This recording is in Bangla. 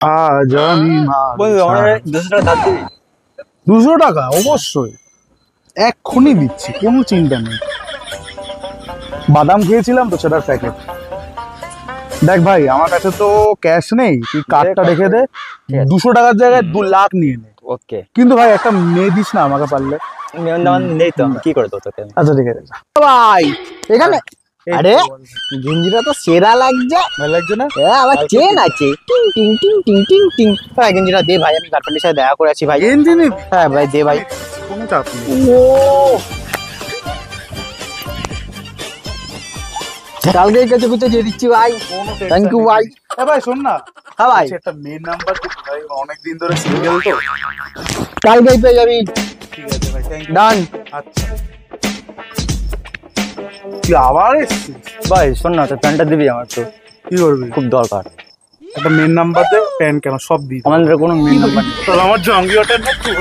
আজ আমি বন্ধু আমার 200 টাকা ধার দিবি? 200 টাকা অবশ্যই এক্ষুনি দিচ্ছি, কোনো চিন্তা নেই। বাদাম খেয়েছিলাম তো সেটার প্যাকেট। দেখ ভাই, আমার কাছে তো ক্যাশ নেই, তুই কার্ডটা রেখে দে। ঠিক আছে। 200 টাকার জায়গায় 2 লাখ নিয়ে নে। ওকে। কিন্তু ভাই একটা মেয়ে দিস না আমাকে পারলে। মেয়ন দামান নেই তো, আমি কি করে দেবো তোকে? আচ্ছা ঠিক আছে। ভাই এখানে এই আরে তো বল। গেঞ্জিটা তো সেরা লাগছে। ভালো লাগছে না? হ্যাঁ আবার চেন আছে টিং টিং টিং টিং টিং টিং। ভাই গেঞ্জিটা দে ভাই, আমি গার্লফ্রেন্ডের সাথে দেখা করে আছি ভাই। গেঞ্জি নিবি? হ্যাঁ ভাই দে ভাই। কোনো চাপ নেই। ও কালকে কাছে কুচে দিয়ে দিচ্ছি ভাই। কোনো থ্যাংক ইউ ভাই। হ্যাঁ ভাই শোন না, হ্যাঁ ভাই একটা মেয়ের নাম্বার দিবি ভাই, অনেকদিন ধরে সিঙ্গেল তো। কালকেই পেয়ে যাবি। ঠিক আছে ভাই, থ্যাংক ইউ। ডান। আচ্ছা তুই আবার এসছিস? ভাই শোন না, তোর প্যান্টটা দিবি আমার তো, কি করবি? খুব দরকার। একটা মেয়ের নাম্বার দে, প্যান কেন সব দিই। আমাদের কোনো মেন নাম্বার তোর আমার জঙ্গিওটা না, তোর